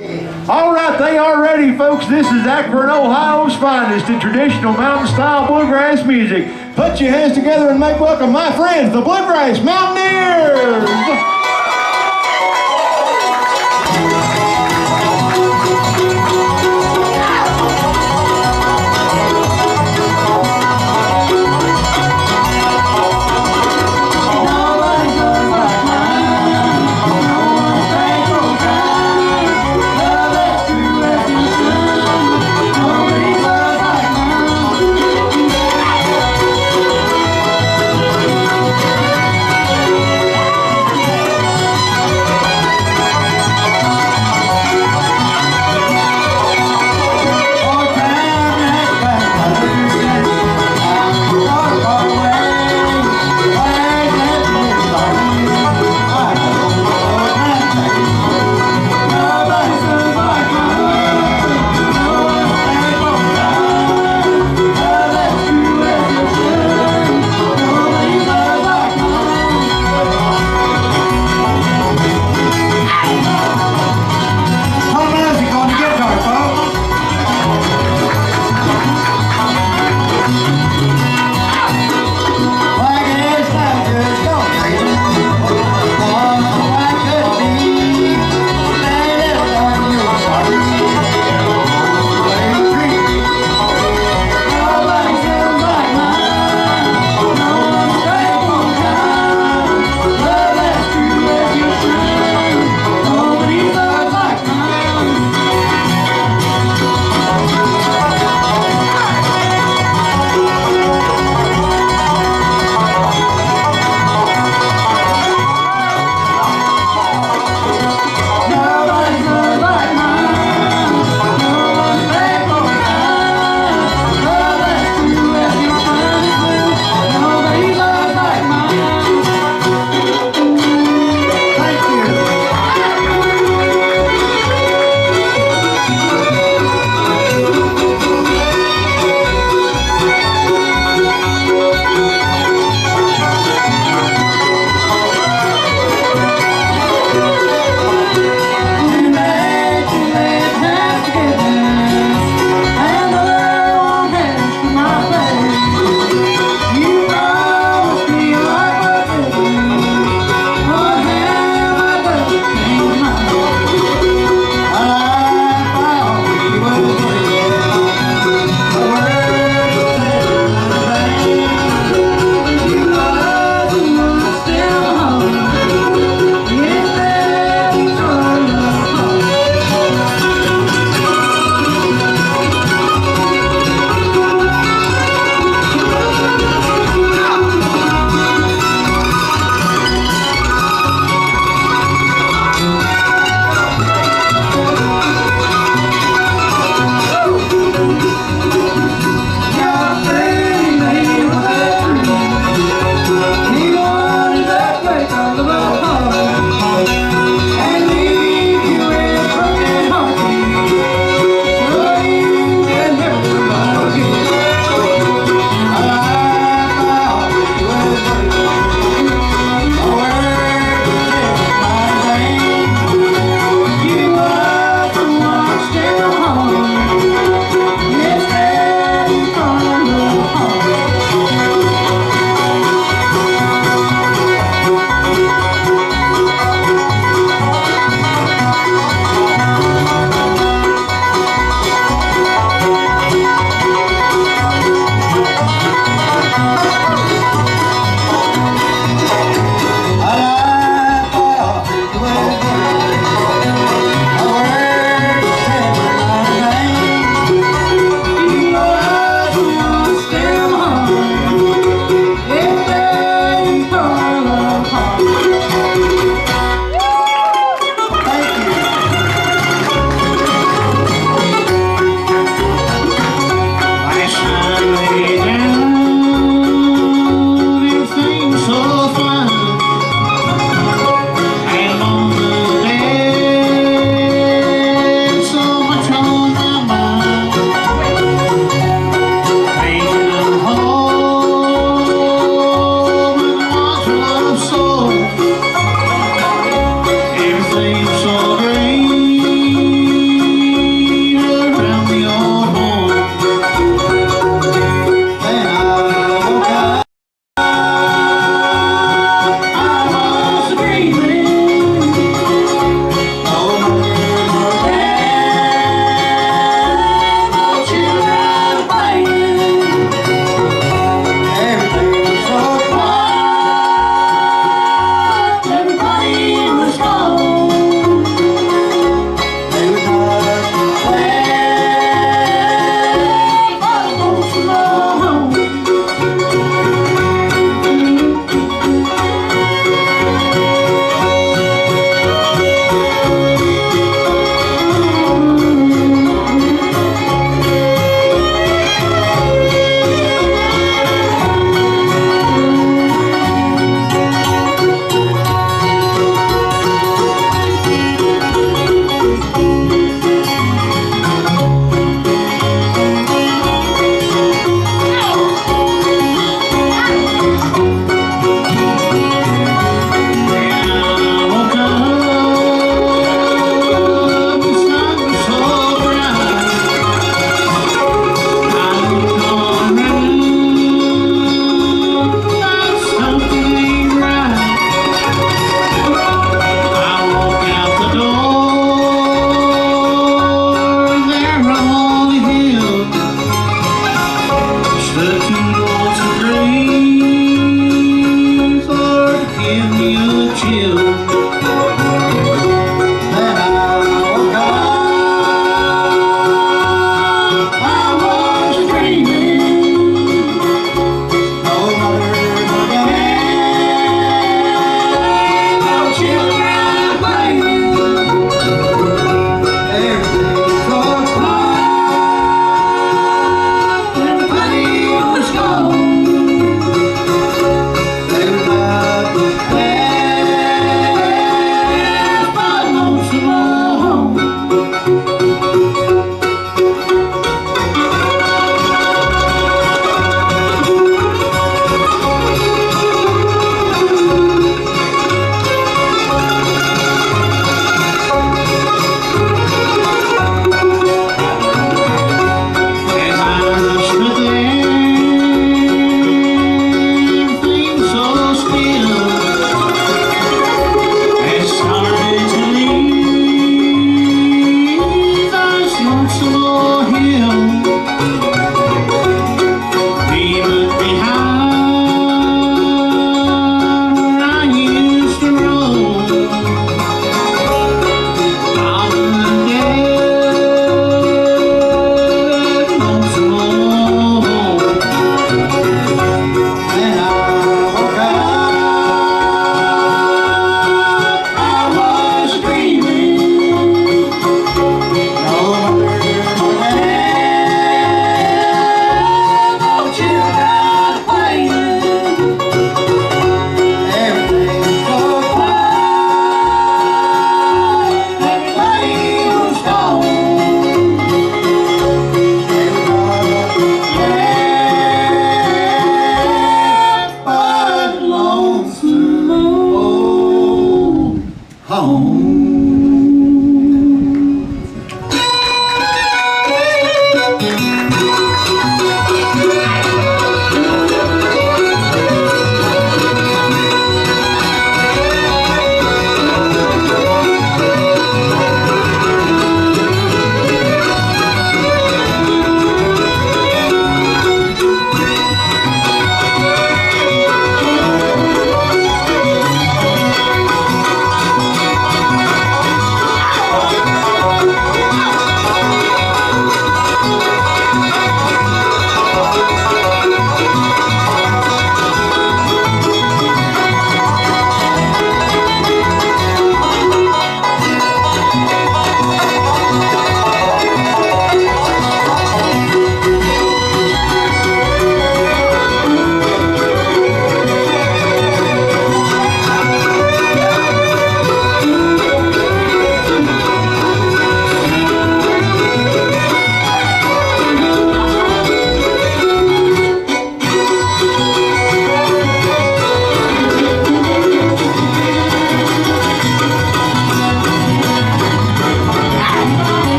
All right, they are ready, folks. This is Akron, Ohio's finest in traditional mountain-style bluegrass music. Put your hands together and make welcome my friends, the Bluegrass Mountaineers.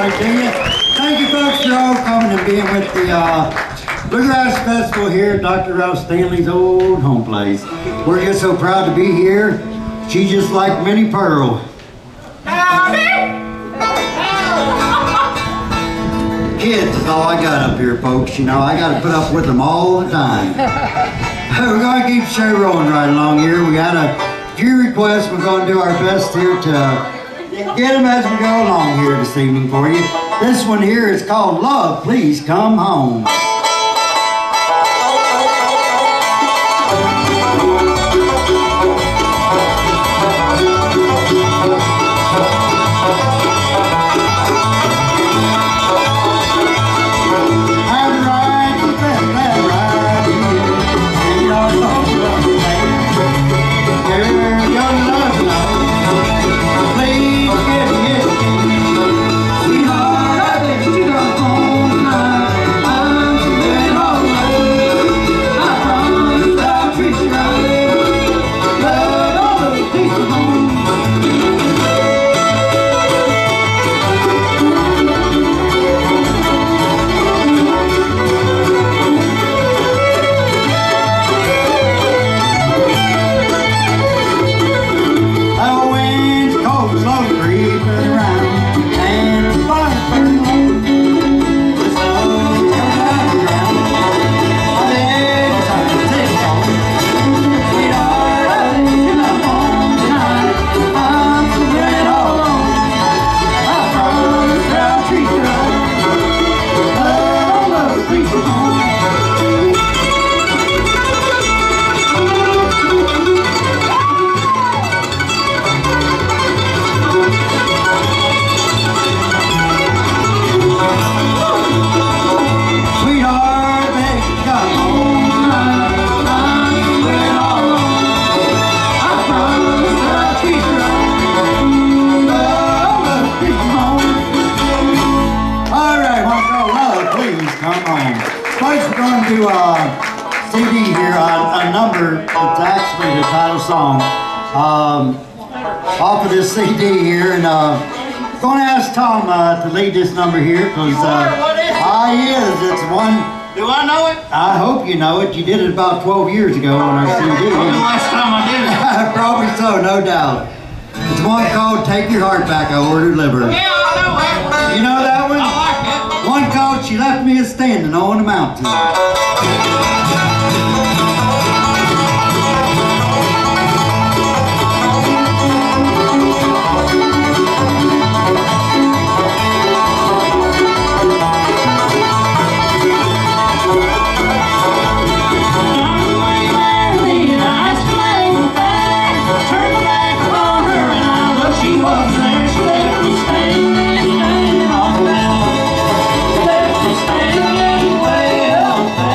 howdy to you. Thank you folks for all coming and being with the Bluegrass Festival here at Dr. Ralph Stanley's old home place. We're just so proud to be here. She's just like Minnie Pearl. Kids is all I got up here, folks. You know, I got to put up with them all the time. We're going to keep the show rolling right along here. We got a few requests. We're going to do our best here to get them as we go along here this evening for you. This one here is called Love, Please Come Home. CD here on a number that's actually the title song off of this CD here, and going to ask Tom to lead this number here because he is. It's one. Do I know it? I hope you know it. You did it about 12 years ago on our CD. When the last time I did it? Probably so, no doubt. It's one called "Take Your Heart Back, I Ordered Liver." Yeah, I know that one. You know that one? I like it. One called "She Left Me a Standing on the Mountain." Standing way up there.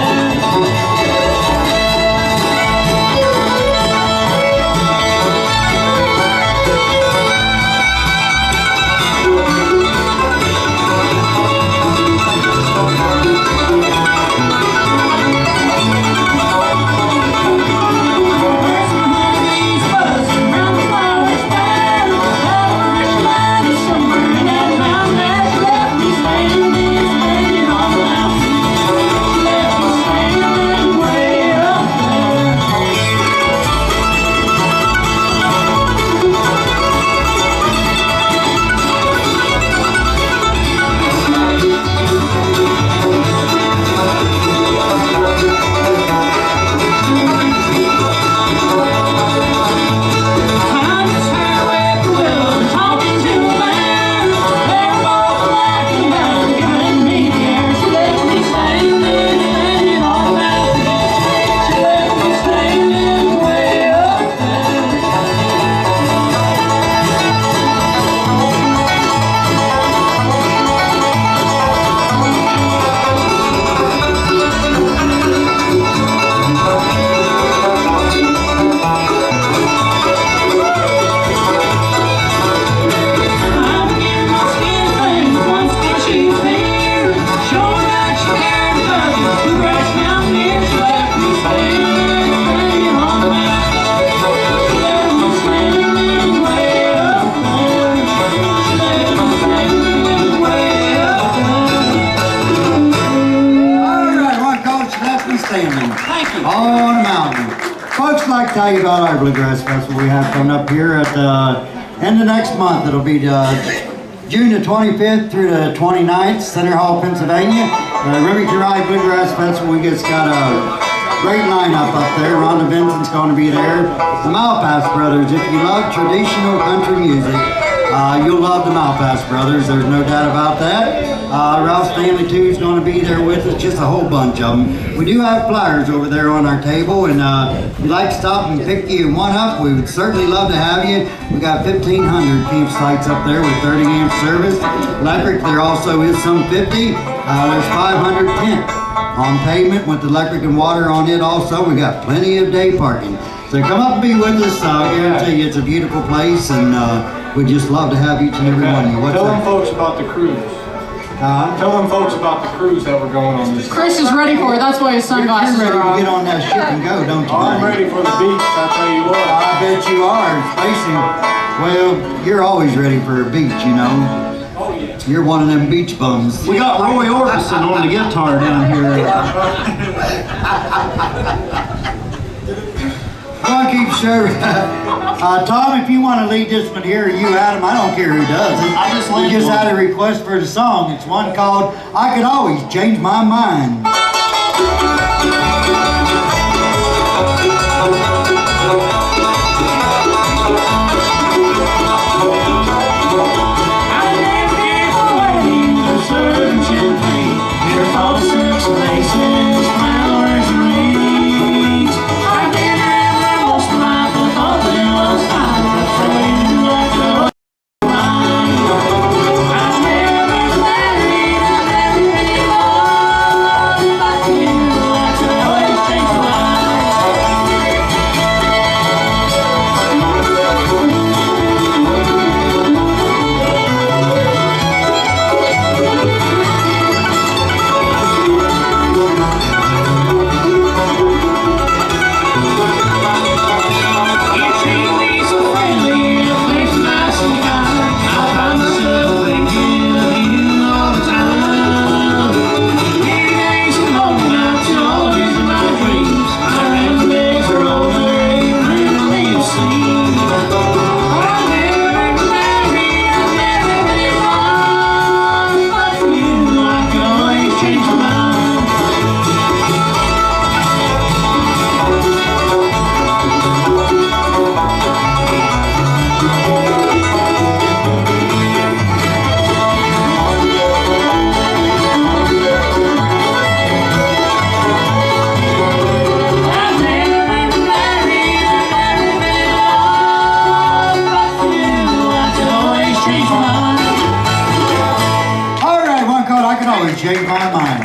tell you about our Bluegrass Festival we have coming up here at the end of next month. It'll be June the 25th through the 29th, Center Hall, Pennsylvania. The Remington Ride Bluegrass Festival, we just got a great lineup up there. Rhonda Vincent's going to be there. The Malpass Brothers. If you love traditional country music, you'll love the Malpass Brothers. There's no doubt about that. Ralph Stanley too is going to be there with us. Just a whole bunch of them. We do have flyers over there on our table, and if you'd like to stop and pick you one up, we would certainly love to have you. We got 1,500 campsites up there with 30 amp service. Electric, there also is some 50. There's 500 tent on pavement with electric and water on it also. We got plenty of day parking. So come up and be with us. I guarantee you it's a beautiful place, and we'd just love to have each and every one of you. Tell them folks about the cruise. Tell them folks about the cruise that we're going on this. Chris is ready for it. That's why his sunglasses You're ready are to get on. on that ship and go, don't you? I'm buddy? ready for the beach, I tell you what. I bet you are. Facing, well, you're always ready for a beach, you know. Oh yeah. You're one of them beach bums. We got Roy Orbison on the guitar down here. I'll keep sure. Tom, if you want to lead this one here, you Adam, I don't care who does it. I just We lead just one. had a request for the song. It's one called I Could Always Change My Mind. Change my mind.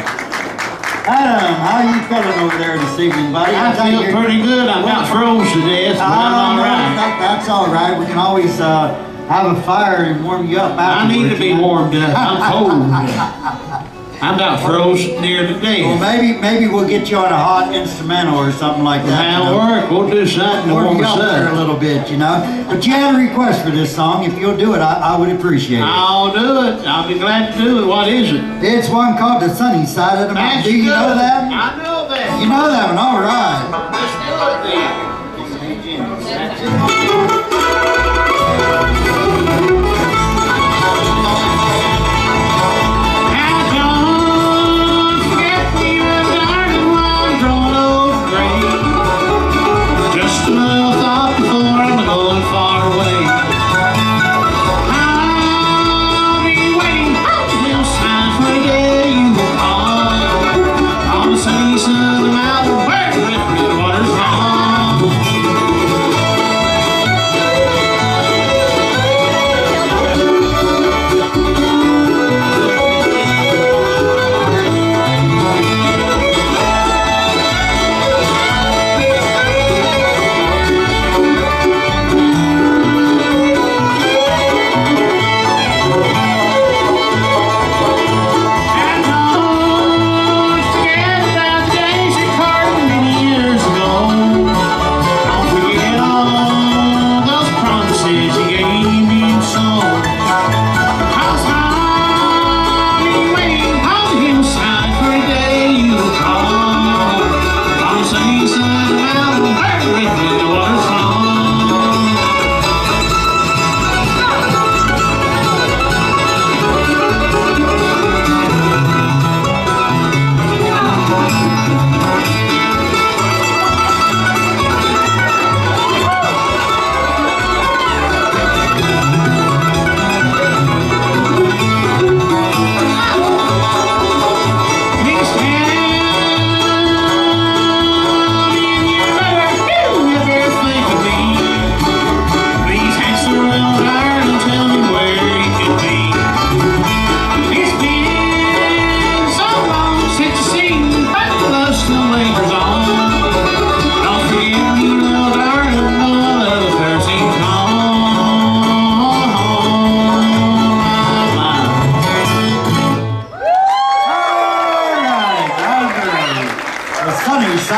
Adam, how you feeling over there this evening, buddy? I feel pretty good. I'm not froze to death, but I'm all right. That's all right. We can always have a fire and warm you up I afterwards. need to be warmed up. I'm cold. I'm about froze near to Well, death. maybe we'll get you on a hot instrumental or something like that. That'll work. We'll do something to Warm warm you us up there a up. little bit, you know. But you had a request for this song. If you'll do it, I would appreciate it. I'll do it. I'll be glad to do it. What is it? It's one called The Sunny Side of the Mountain. That's Do you good. know that? I know that. You know that one, all right. Let's do it then. Just a little thought before I'm going far away. I'll be waiting till it's time for the day you will call. On the sunny side of the mountain where the river waters fall.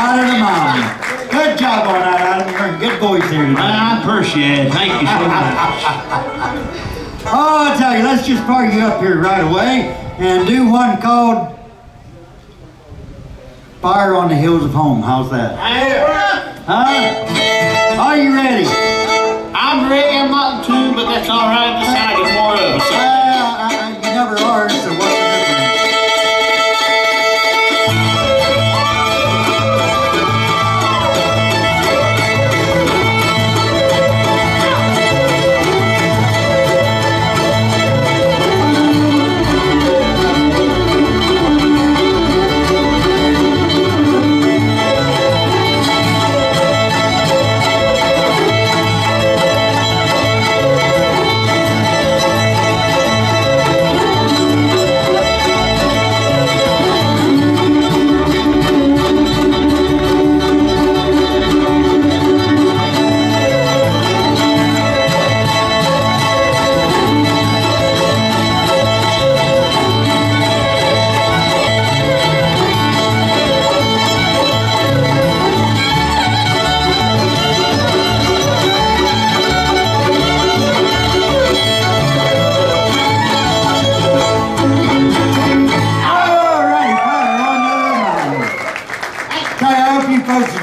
out of the mountain. Good job on that, Adam. You're in good voice here tonight. I appreciate it. Thank you so much. Oh, I tell you, let's just party up here right away and do one called Fire on the Hills of Home. How's that? Huh? Are you ready? I'm ready. I'm not too, but that's all right. That's how I get more of it. So. You never are, so what's the difference?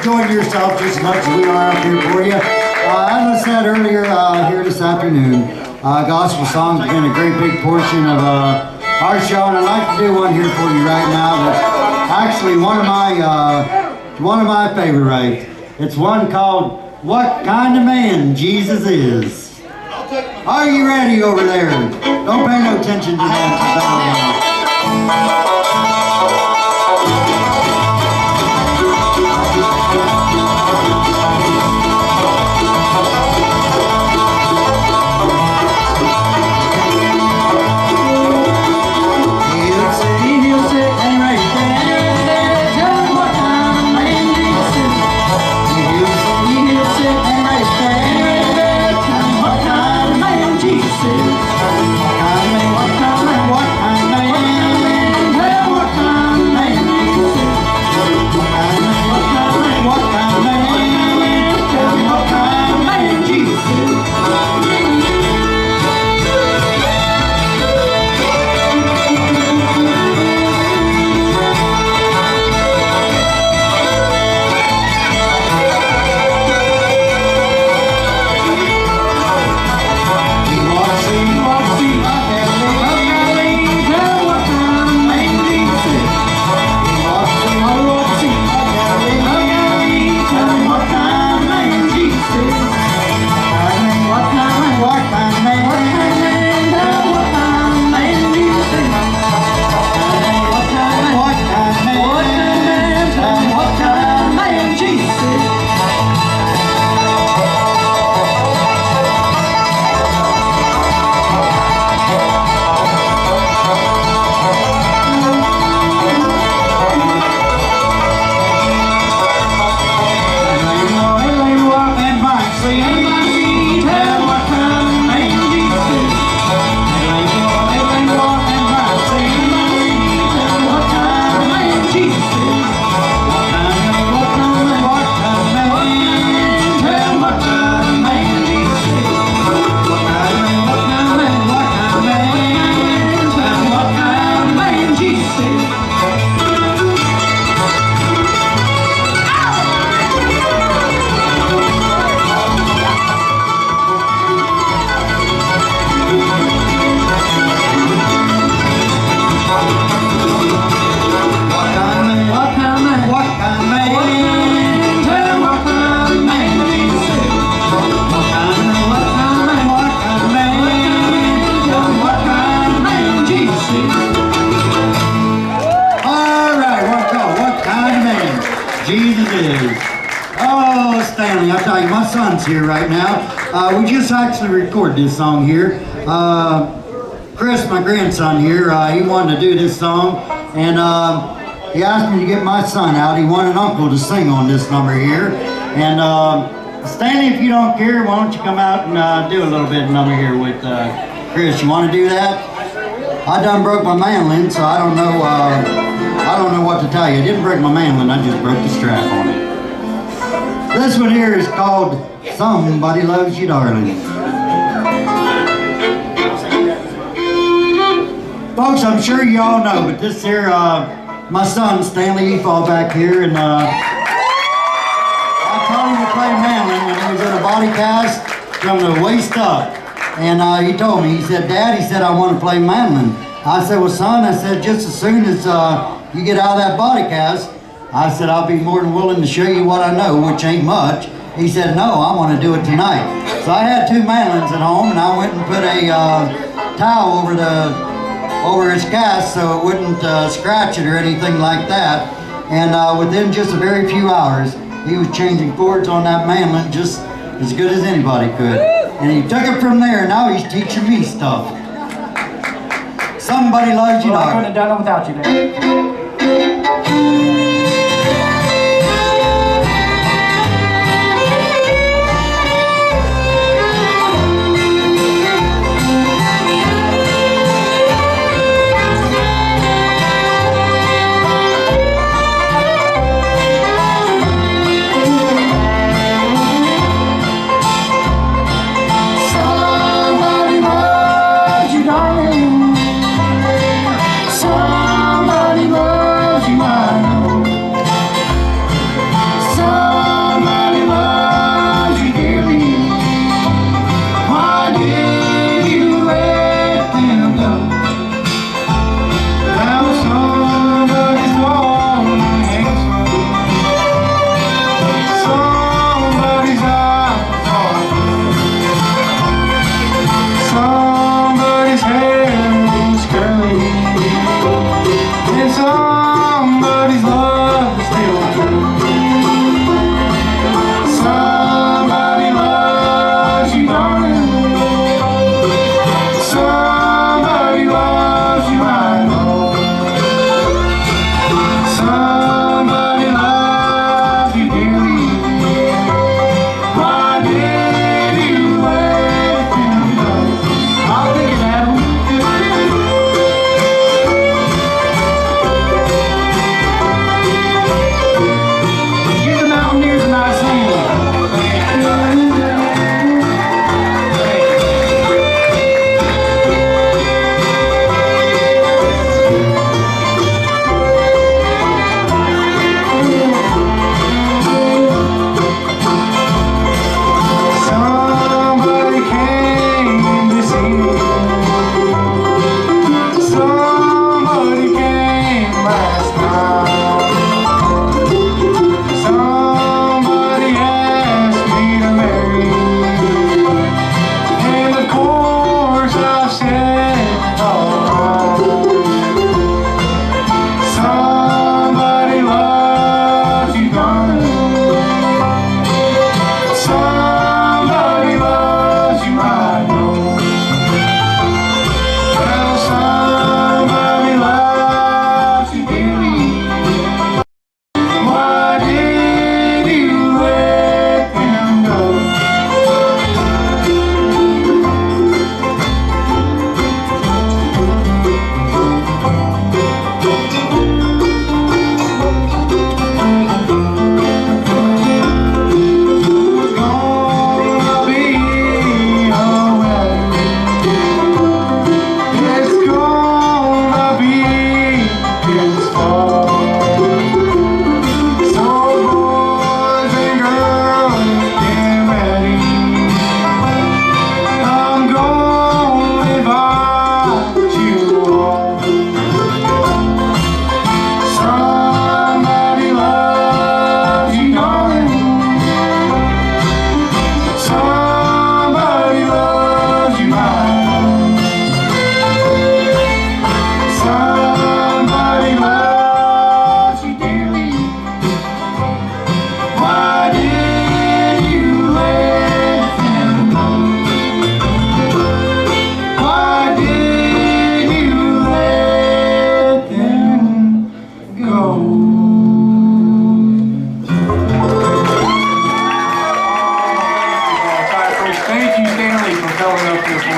Enjoyed yourself just as much as we are up here for you. As I said earlier here this afternoon, gospel songs have been a great big portion of our show, and I'd like to do one here for you right now that's actually one of my favorite. It's one called What Kind of Man Jesus Is. Are you ready over there? Don't pay no attention to that. My son's here right now. We just actually recorded this song here. Chris, my grandson here, he wanted to do this song, and he asked me to get my son out. He wanted uncle to sing on this number here. And Stanley, if you don't care, why don't you come out and do a little bit of number here with Chris? You want to do that? I done broke my mandolin, so I don't know. I don't know what to tell you. I didn't break my mandolin, I just broke the strap on it. This one here is called Somebody Loves You, Darling. Folks, I'm sure you all know, but this here, my son, Stanley Efaw back here, and I taught him to play mandolin when he was in a body cast from the waist up. And he told me, he said, Dad, he said, I want to play mandolin. I said, well, son, I said, just as soon as you get out of that body cast, I said, I'll be more than willing to show you what I know, which ain't much. He said, no, I want to do it tonight. So I had 2 mandolins at home, and I went and put a towel over his cast so it wouldn't scratch it or anything like that. And within just a very few hours, he was changing chords on that mandolin just as good as anybody could. And he took it from there, and now he's teaching me stuff. Somebody loves you, Well, I darling. couldn't have done it without you, Dad.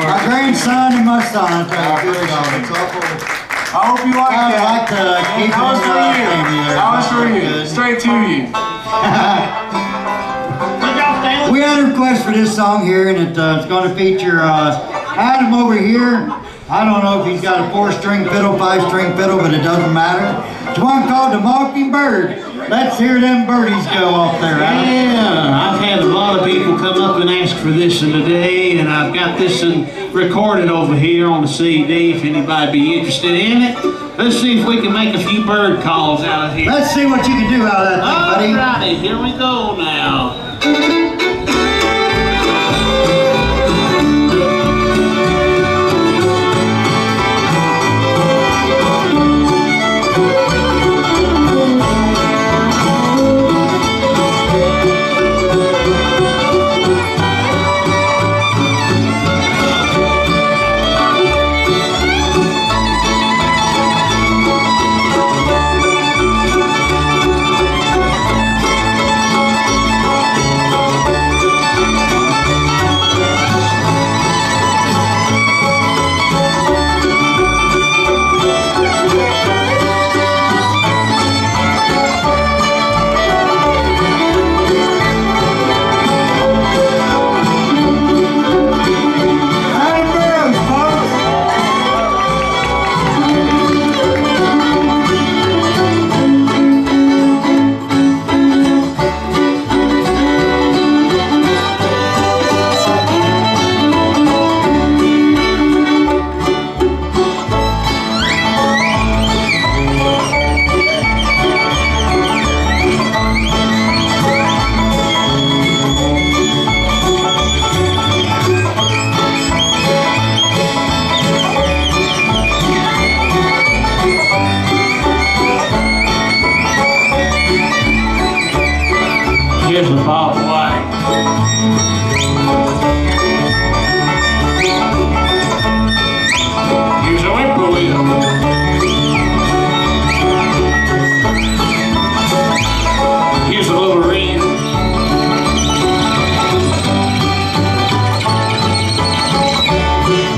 My grandson and my son, I tell you, good dog. It's awful. I hope you like I'd that. like to keep That was for you. family there. That was for you. Good. Straight to you. We had a request for this song here, and it's going to feature Adam over here. I don't know if he's got a 4-string fiddle, 5-string fiddle, but it doesn't matter. It's one called the Mockingbird. Let's hear them birdies go off there, Adam. Yeah, I've had a lot of people come up and ask for this one today, and I've got this one recorded over here on the CD if anybody be interested in it. Let's see if we can make a few bird calls out of here. Let's see what you can do out of that thing, buddy. Alrighty, here we go now. Here's the ball white. Here's a whippoorwill. Here's a little wren.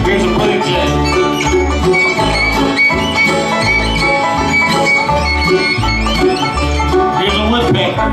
Here's a blue jay. Here's a woodpecker.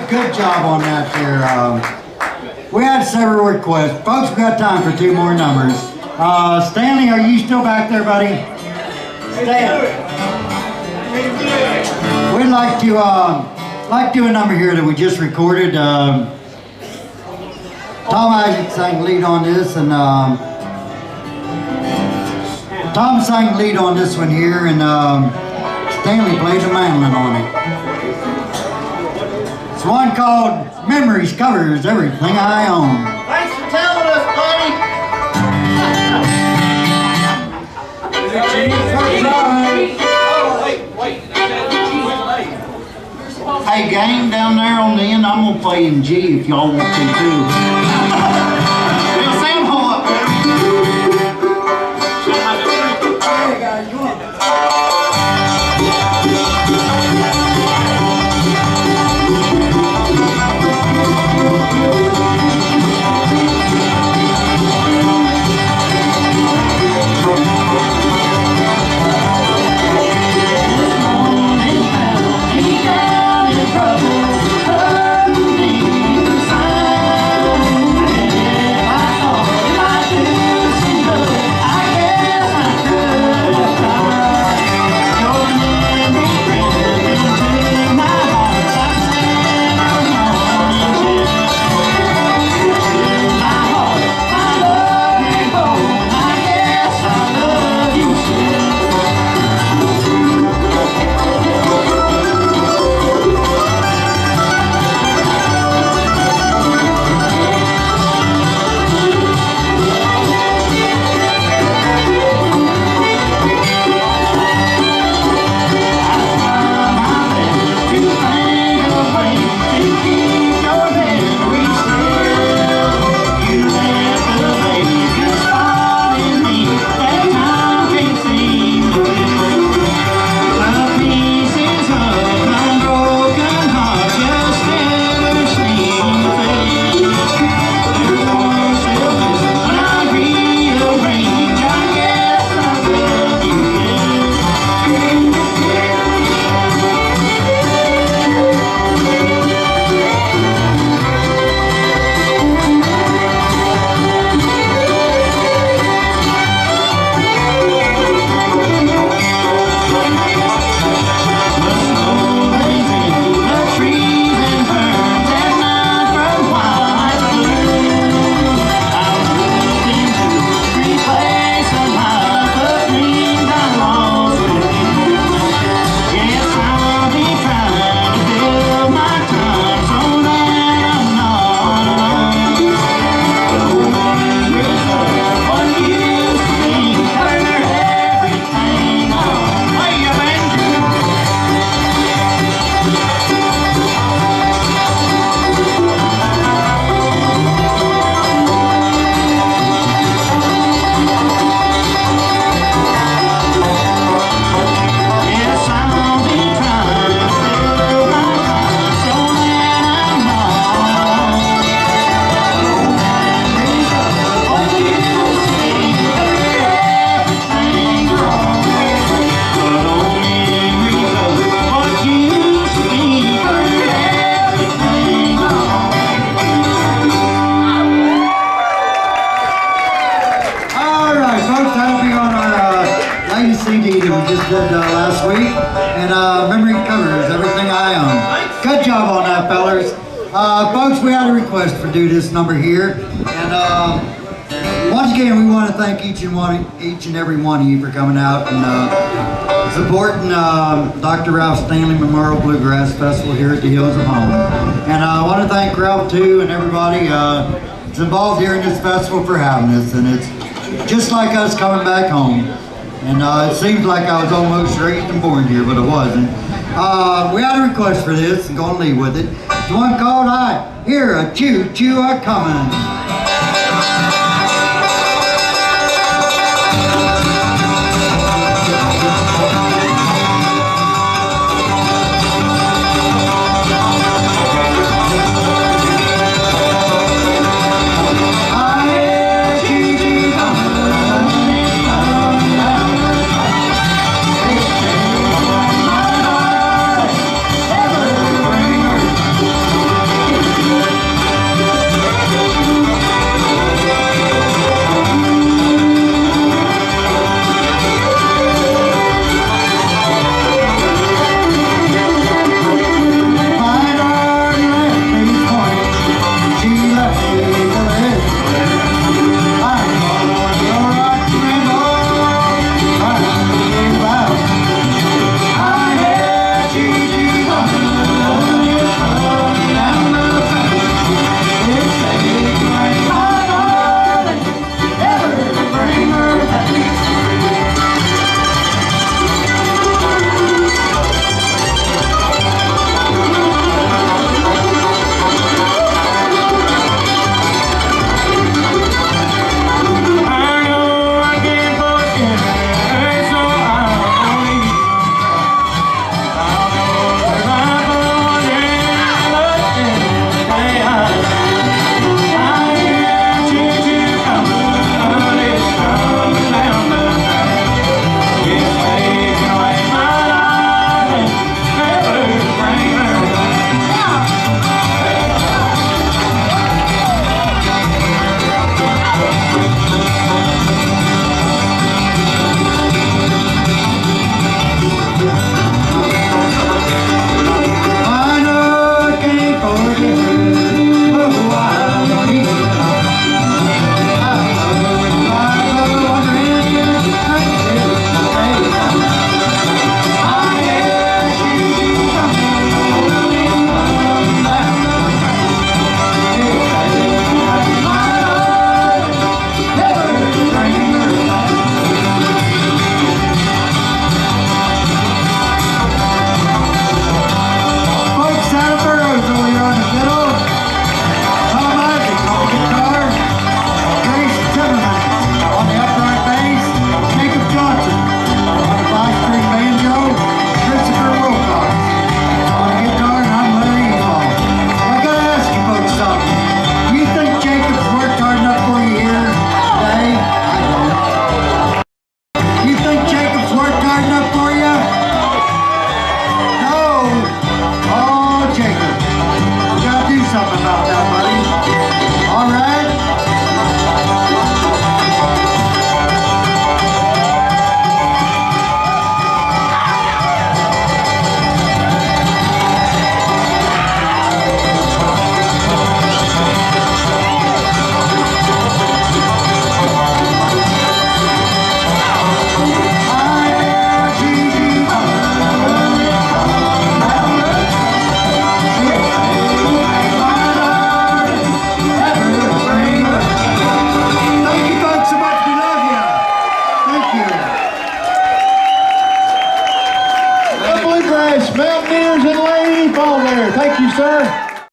Good job on that there. We had several requests. Folks, we got time for 2 more numbers. Stanley, are you still back there, buddy? Stanley. We'd like to do a number here that we just recorded. Tom Isaac sang lead on this, and Tom sang lead on this one here, and Stanley played the mandolin on it. It's one called Memories Covers Everything I Own. Thanks for telling us, buddy. Hey, gang down there on the end, I'm gonna play in G if y'all want to too. Bill, Sam, hold up there. Hey guys, come on. memory covers everything I own. Good job on that, fellers. Folks, we had a request for do this number here, and once again, we want to thank each and every one of you for coming out and supporting Dr. Ralph Stanley Memorial Bluegrass Festival here at the Hills of Home. And I want to thank Ralph too and everybody that's involved here in this festival for having us. And it's just like us coming back home. And it seems like I was almost raised and born here, but I wasn't. We had a request for this, and gonna leave with it. It's one called I Hear a Choo-Choo A-Comin'.